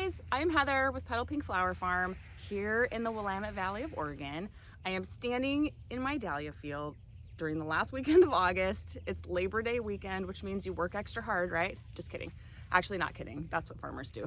guys, I'm Heather with Petal Pink Flower Farm here in the Willamette Valley of Oregon. I am standing in my dahlia field during the last weekend of August. It's Labor Day weekend, which means you work extra hard, right? Just kidding. Actually, not kidding. That's what farmers do.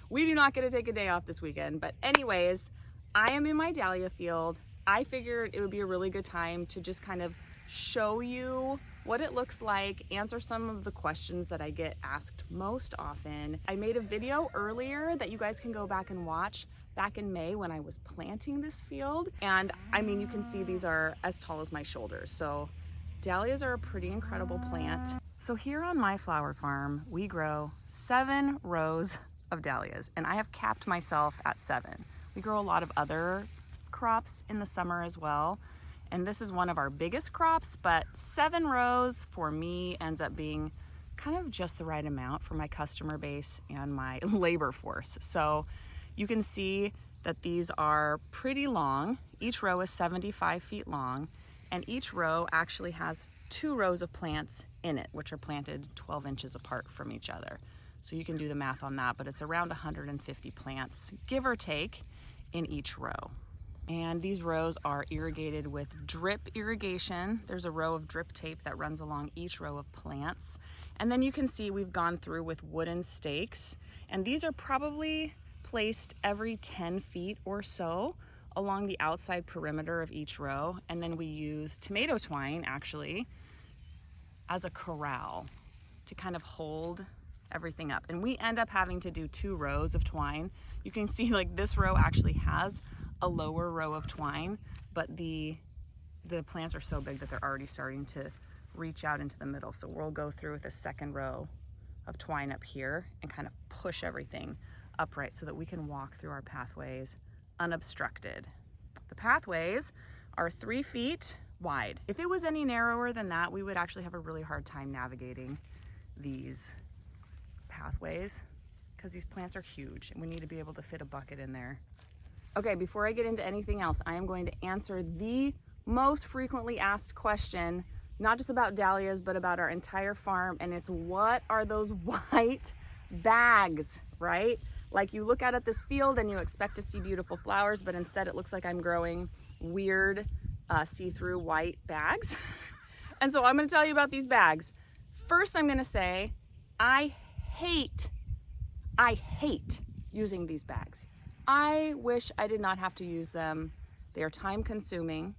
We do not get to take a day off this weekend. But anyways, I am in my dahlia field. I figured it would be a really good time to just kind of show you what it looks like, answer some of the questions that I get asked most often. I made a video earlier that you guys can go back and watch back in May when I was planting this field. And I mean, you can see these are as tall as my shoulders. So dahlias are a pretty incredible plant. So here on my flower farm, we grow 7 rows of dahlias, and I have capped myself at 7. We grow a lot of other crops in the summer as well. And this is one of our biggest crops, but 7 rows for me ends up being kind of just the right amount for my customer base and my labor force. So you can see that these are pretty long. Each row is 75 feet long, and each row actually has 2 rows of plants in it, which are planted 12 inches apart from each other. So you can do the math on that, but it's around 150 plants, give or take, in each row. And these rows are irrigated with drip irrigation. There's a row of drip tape that runs along each row of plants. And then you can see we've gone through with wooden stakes. And these are probably placed every 10 feet or so along the outside perimeter of each row. And then we use tomato twine actually as a corral to kind of hold everything up. And we end up having to do 2 rows of twine. You can see like this row actually has a lower row of twine, but the plants are so big that they're already starting to reach out into the middle. So we'll go through with a 2nd row of twine up here and kind of push everything upright so that we can walk through our pathways unobstructed. The pathways are 3 feet wide. If it was any narrower than that, we would actually have a really hard time navigating these pathways because these plants are huge and we need to be able to fit a bucket in there. Okay, before I get into anything else, I am going to answer the most frequently asked question, not just about dahlias, but about our entire farm, and it's what are those white bags, right? Like you look out at this field and you expect to see beautiful flowers, but instead it looks like I'm growing weird see-through white bags. And so I'm gonna tell you about these bags. First, I'm gonna say, I hate using these bags. I wish I did not have to use them. They are time consuming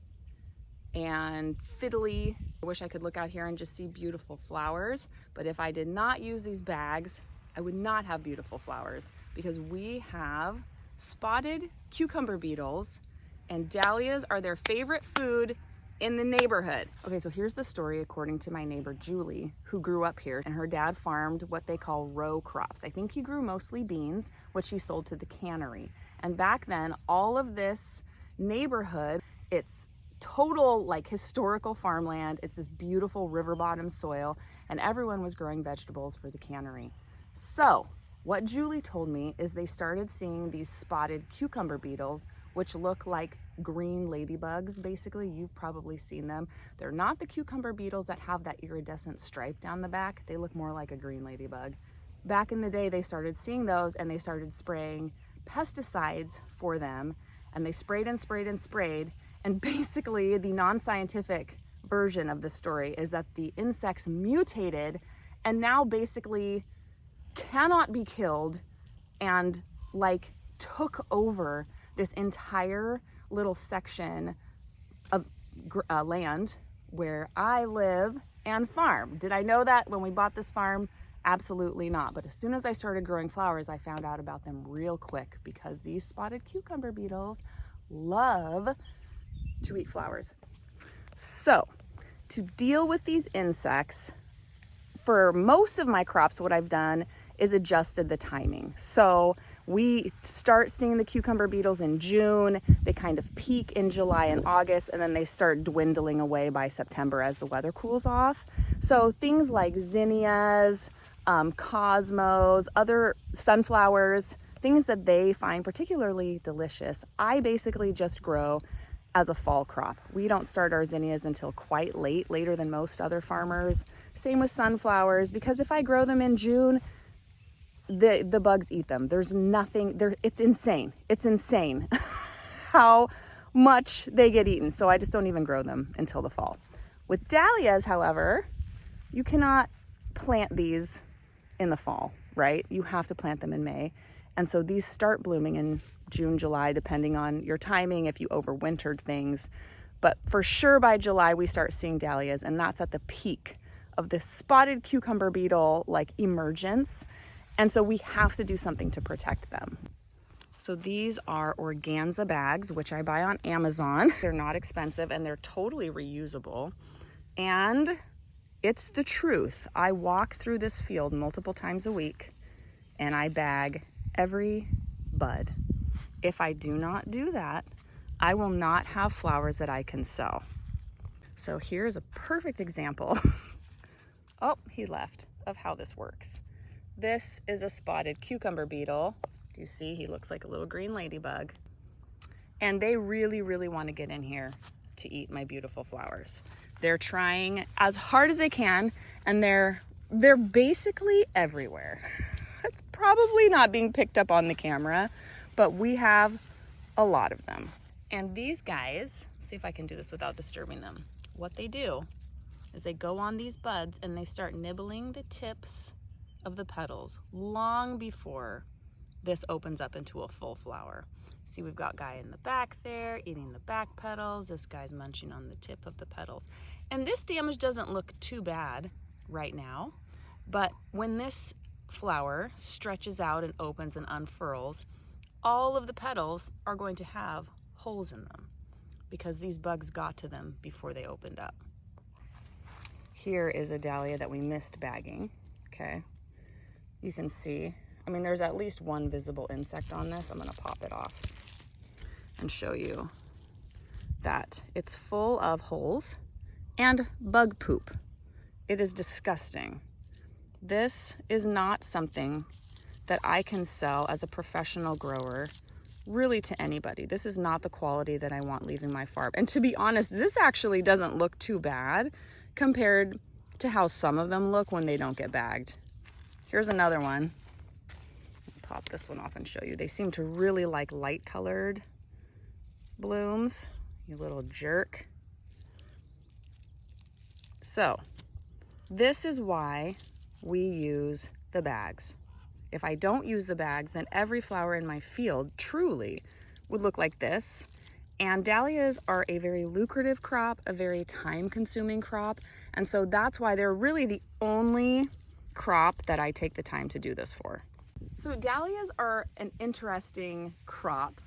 and fiddly. I wish I could look out here and just see beautiful flowers, but if I did not use these bags, I would not have beautiful flowers because we have spotted cucumber beetles and dahlias are their favorite food in the neighborhood. Okay, so here's the story according to my neighbor Julie, who grew up here, and her dad farmed what they call row crops. I think he grew mostly beans, which he sold to the cannery. And back then, all of this neighborhood, it's total like historical farmland. It's this beautiful river bottom soil, and everyone was growing vegetables for the cannery. So what Julie told me is they started seeing these spotted cucumber beetles, which look like green ladybugs. Basically, you've probably seen them. They're not the cucumber beetles that have that iridescent stripe down the back. They look more like a green ladybug. Back in the day, they started seeing those and they started spraying pesticides for them, and they sprayed and sprayed and sprayed. And basically, the non-scientific version of the story is that the insects mutated and now basically cannot be killed and like took over this entire little section of land where I live and farm. Did I know that when we bought this farm? Absolutely not. But as soon as I started growing flowers, I found out about them real quick because these spotted cucumber beetles love to eat flowers. So to deal with these insects, for most of my crops, what I've done is adjusted the timing. So we start seeing the cucumber beetles in June, they kind of peak in July and August, and then they start dwindling away by September as the weather cools off. So things like zinnias, cosmos, other sunflowers, things that they find particularly delicious, I basically just grow as a fall crop. We don't start our zinnias until quite late, later than most other farmers. Same with sunflowers, because if I grow them in June, the bugs eat them. There's nothing there. It's insane. It's insane how much they get eaten. So I just don't even grow them until the fall. With dahlias, however, you cannot plant these in the fall, right? You have to plant them in May. And so these start blooming in June, July, depending on your timing, if you overwintered things. But for sure by July, we start seeing dahlias, and that's at the peak of this spotted cucumber beetle like emergence. And so we have to do something to protect them. So these are organza bags, which I buy on Amazon. They're not expensive and they're totally reusable. And it's the truth. I walk through this field multiple times a week and I bag every bud. If I do not do that, I will not have flowers that I can sell. So here's a perfect example. Oh, he left, of how this works. This is a spotted cucumber beetle. Do you see? He looks like a little green ladybug. And they really, really want to get in here to eat my beautiful flowers. They're trying as hard as they can, and they're basically everywhere. It's probably not being picked up on the camera, but we have a lot of them. And these guys, see if I can do this without disturbing them. What they do is they go on these buds and they start nibbling the tips of the petals long before this opens up into a full flower. See, we've got guy in the back there eating the back petals. This guy's munching on the tip of the petals. And this damage doesn't look too bad right now, but when this flower stretches out and opens and unfurls, all of the petals are going to have holes in them because these bugs got to them before they opened up. Here is a dahlia that we missed bagging, okay? You can see, I mean, there's at least one visible insect on this. I'm gonna pop it off and show you that it's full of holes and bug poop. It is disgusting. This is not something that I can sell as a professional grower really to anybody. This is not the quality that I want leaving my farm. And to be honest, this actually doesn't look too bad compared to how some of them look when they don't get bagged. Here's another one. I'll pop this one off and show you. They seem to really like light colored blooms. You little jerk. So this is why we use the bags. If I don't use the bags, then every flower in my field truly would look like this. And dahlias are a very lucrative crop, a very time-consuming crop. And so that's why they're really the only crop that I take the time to do this for. So dahlias are an interesting crop,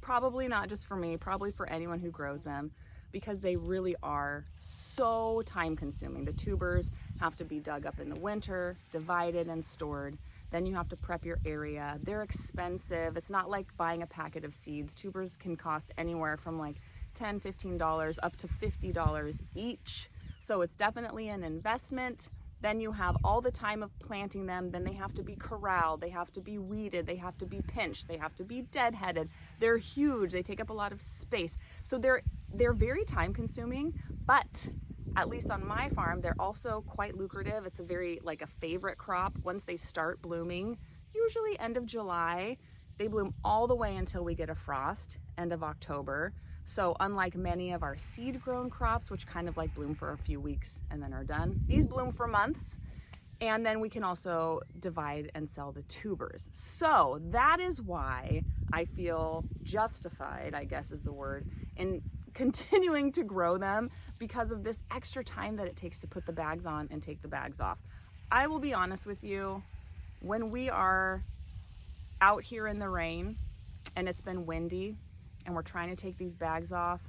probably not just for me, probably for anyone who grows them, because they really are so time-consuming. The tubers have to be dug up in the winter, divided and stored. Then you have to prep your area. They're expensive. It's not like buying a packet of seeds. Tubers can cost anywhere from like $10, $15 up to $50 each. So it's definitely an investment. Then you have all the time of planting them. Then they have to be corralled. They have to be weeded. They have to be pinched. They have to be deadheaded. They're huge. They take up a lot of space. So they're very time consuming, but at least on my farm, they're also quite lucrative. It's a very, like a favorite crop. Once they start blooming, usually end of July, they bloom all the way until we get a frost, end of October. So unlike many of our seed grown crops, which kind of like bloom for a few weeks and then are done, these bloom for months. And then we can also divide and sell the tubers. So that is why I feel justified, I guess is the word, in continuing to grow them, because of this extra time that it takes to put the bags on and take the bags off. I will be honest with you, when we are out here in the rain and it's been windy and we're trying to take these bags off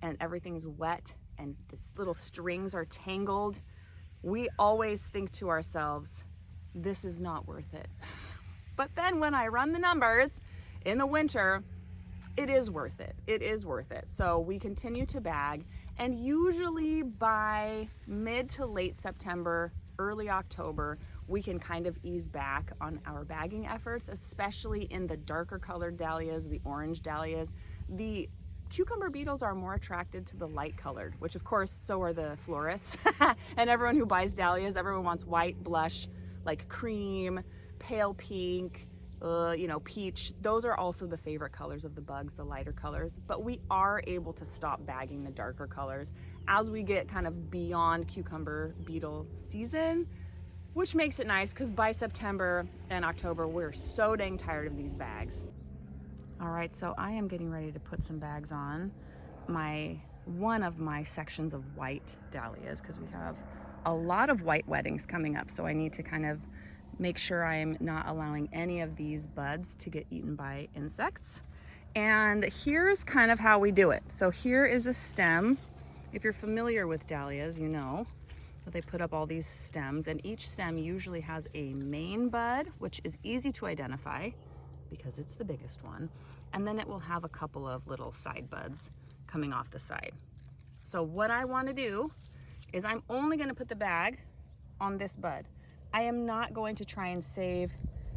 and everything's wet and the little strings are tangled, we always think to ourselves, this is not worth it. But then when I run the numbers in the winter, it is worth it. It is worth it. So we continue to bag, and usually by mid to late September, early October, we can kind of ease back on our bagging efforts, especially in the darker colored dahlias, the orange dahlias. The cucumber beetles are more attracted to the light colored, which of course, so are the florists. And everyone who buys dahlias, everyone wants white, blush, like cream, pale pink, peach. Those are also the favorite colors of the bugs, the lighter colors. But we are able to stop bagging the darker colors as we get kind of beyond cucumber beetle season, which makes it nice because by September and October, we're so dang tired of these bags. All right, so I am getting ready to put some bags on one of my sections of white dahlias because we have a lot of white weddings coming up. So I need to kind of make sure I'm not allowing any of these buds to get eaten by insects. And here's kind of how we do it. So here is a stem. If you're familiar with dahlias, you know that they put up all these stems, and each stem usually has a main bud, which is easy to identify because it's the biggest one. And then it will have a couple of little side buds coming off the side. So what I want to do is I'm only going to put the bag on this bud. I am not going to try and save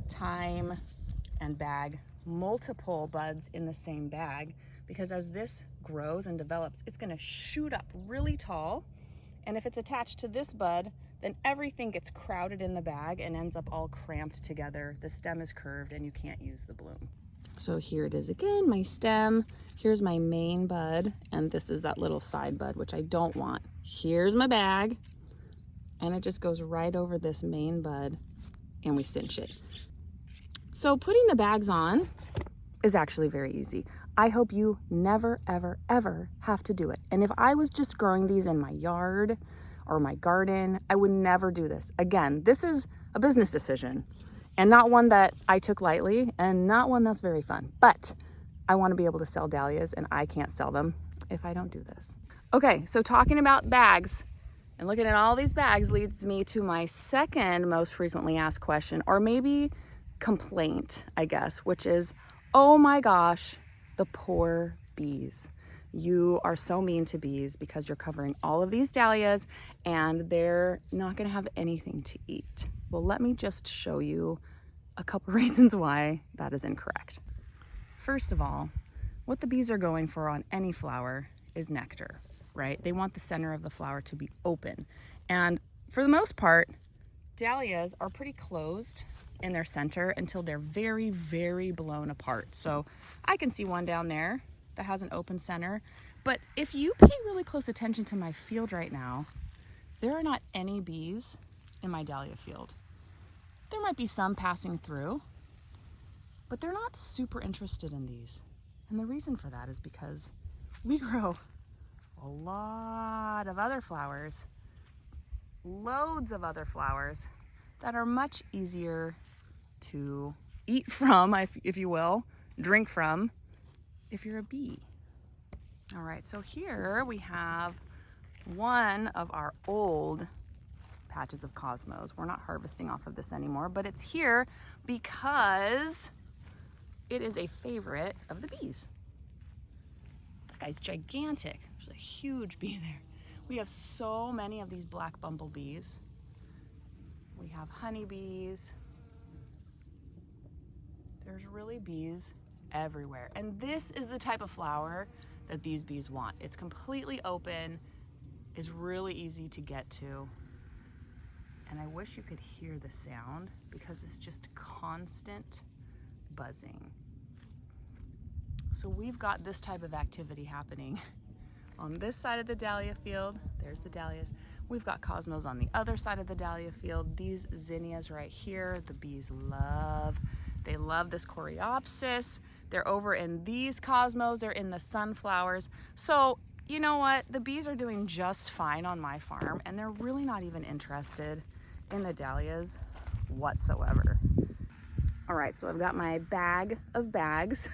time and bag multiple buds in the same bag, because as this grows and develops, it's going to shoot up really tall. And if it's attached to this bud, then everything gets crowded in the bag and ends up all cramped together. The stem is curved and you can't use the bloom. So here it is again, my stem. Here's my main bud, and this is that little side bud, which I don't want. Here's my bag, and it just goes right over this main bud, and we cinch it. So putting the bags on is actually very easy. I hope you never, ever, ever have to do it. And if I was just growing these in my yard or my garden, I would never do this. Again, this is a business decision, and not one that I took lightly, and not one that's very fun. But I want to be able to sell dahlias, and I can't sell them if I don't do this. Okay, so talking about bags and looking at all these bags leads me to my second most frequently asked question, or maybe complaint, I guess, which is, oh my gosh, the poor bees. You are so mean to bees because you're covering all of these dahlias and they're not going to have anything to eat. Well, let me just show you a couple reasons why that is incorrect. First of all, what the bees are going for on any flower is nectar, right? They want the center of the flower to be open. And for the most part, dahlias are pretty closed in their center until they're very, very blown apart. So I can see one down there that has an open center. But if you pay really close attention to my field right now, there are not any bees in my dahlia field. There might be some passing through, but they're not super interested in these. And the reason for that is because we grow a lot of other flowers, loads of other flowers that are much easier to eat from, if you will, drink from, if you're a bee. All right, so here we have one of our old patches of cosmos. We're not harvesting off of this anymore, but it's here because it is a favorite of the bees. That guy's gigantic. There's a huge bee there. We have so many of these black bumblebees. We have honeybees. There's really bees everywhere. And this is the type of flower that these bees want. It's completely open, is really easy to get to. And I wish you could hear the sound because it's just constant buzzing. So we've got this type of activity happening on this side of the dahlia field. There's the dahlias. We've got cosmos on the other side of the dahlia field. These zinnias right here, the bees love. They love this coreopsis. They're over in these cosmos. They're in the sunflowers. So you know what? The bees are doing just fine on my farm, and they're really not even interested in the dahlias whatsoever. All right, so I've got my bag of bags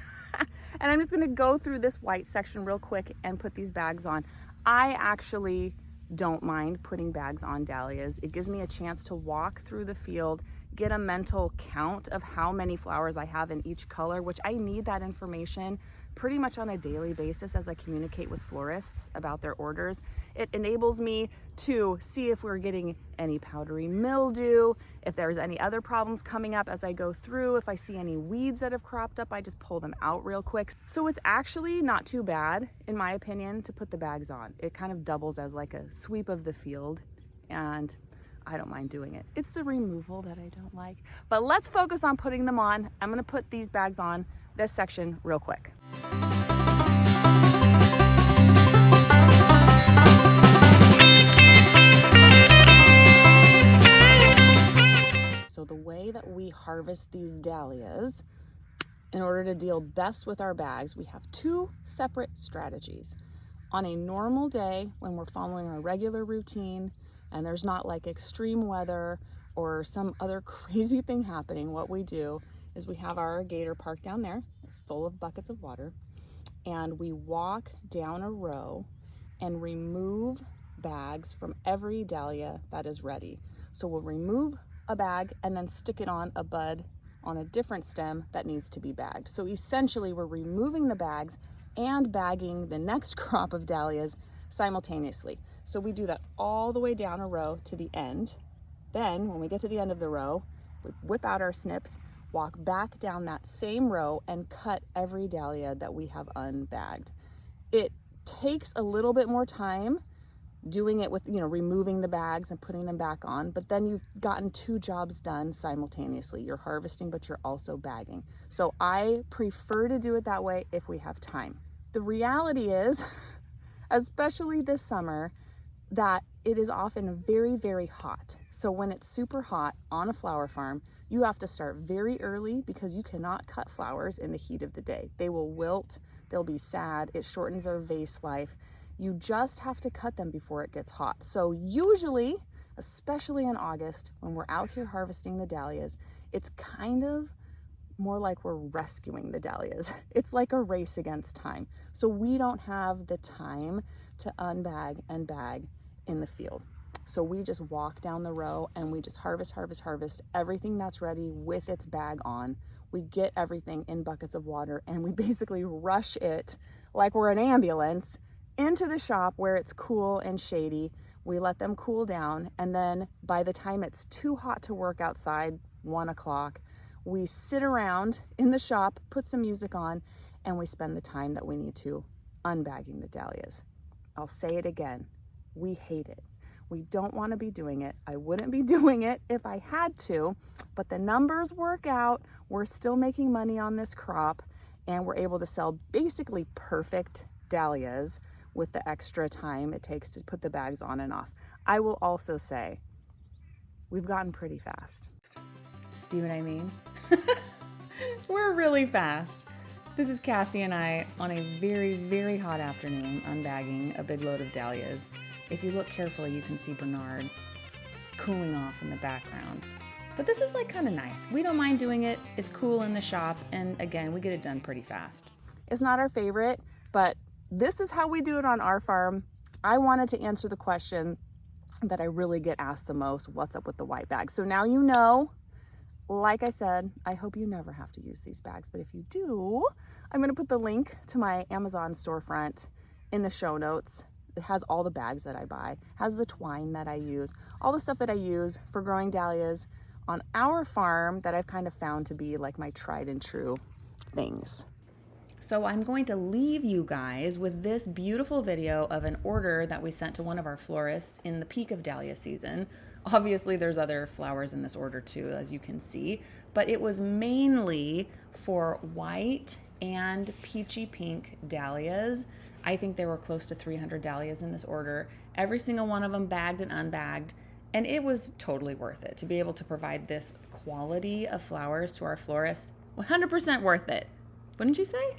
and I'm just gonna go through this white section real quick and put these bags on. I actually don't mind putting bags on dahlias. It gives me a chance to walk through the field, get a mental count of how many flowers I have in each color, which I need that information pretty much on a daily basis as I communicate with florists about their orders. It enables me to see if we're getting any powdery mildew, if there's any other problems coming up as I go through. If I see any weeds that have cropped up, I just pull them out real quick. So it's actually not too bad, in my opinion, to put the bags on. It kind of doubles as like a sweep of the field, and I don't mind doing it. It's the removal that I don't like. But let's focus on putting them on. I'm gonna put these bags on this section real quick. So the way that we harvest these dahlias, in order to deal best with our bags, we have two separate strategies. On a normal day, when we're following our regular routine and there's not like extreme weather or some other crazy thing happening, what we do is we have our gator parked down there. It's full of buckets of water. And we walk down a row and remove bags from every dahlia that is ready. So we'll remove a bag and then stick it on a bud on a different stem that needs to be bagged. So essentially we're removing the bags and bagging the next crop of dahlias simultaneously. So we do that all the way down a row to the end. Then when we get to the end of the row, we whip out our snips, walk back down that same row and cut every dahlia that we have unbagged. It takes a little bit more time doing it with, removing the bags and putting them back on, but then you've gotten two jobs done simultaneously. You're harvesting, but you're also bagging. So I prefer to do it that way if we have time. The reality is, especially this summer, that it is often very, very hot. So when it's super hot on a flower farm, you have to start very early because you cannot cut flowers in the heat of the day. They will wilt, they'll be sad, it shortens their vase life. You just have to cut them before it gets hot. So usually, especially in August, when we're out here harvesting the dahlias, it's kind of more like we're rescuing the dahlias. It's like a race against time. So we don't have the time to unbag and bag in the field. So we just walk down the row and we just harvest everything that's ready with its bag on. We get everything in buckets of water and we basically rush it like we're an ambulance into the shop where it's cool and shady. We let them cool down, and then by the time it's too hot to work outside, 1 o'clock, we sit around in the shop, put some music on, and we spend the time that we need to unbagging the dahlias. I'll say it again, we hate it. We don't want to be doing it. I wouldn't be doing it if I had to, but the numbers work out. We're still making money on this crop, and we're able to sell basically perfect dahlias with the extra time it takes to put the bags on and off. I will also say, we've gotten pretty fast. See what I mean? We're really fast. This is Cassie and I on a very, very hot afternoon unbagging a big load of dahlias. If you look carefully, you can see Bernard cooling off in the background. But this is like kind of nice. We don't mind doing it. It's cool in the shop. And again, we get it done pretty fast. It's not our favorite, but this is how we do it on our farm. I wanted to answer the question that I really get asked the most, what's up with the white bags? So now you know, like I said, I hope you never have to use these bags, but if you do, I'm gonna put the link to my Amazon storefront in the show notes. It has all the bags that I buy, has the twine that I use, all the stuff that I use for growing dahlias on our farm that I've kind of found to be like my tried and true things. So I'm going to leave you guys with this beautiful video of an order that we sent to one of our florists in the peak of dahlia season. Obviously there's other flowers in this order too, as you can see, but it was mainly for white and peachy pink dahlias. I think there were close to 300 dahlias in this order, every single one of them bagged and unbagged, and it was totally worth it to be able to provide this quality of flowers to our florists. 100% worth it. Wouldn't you say?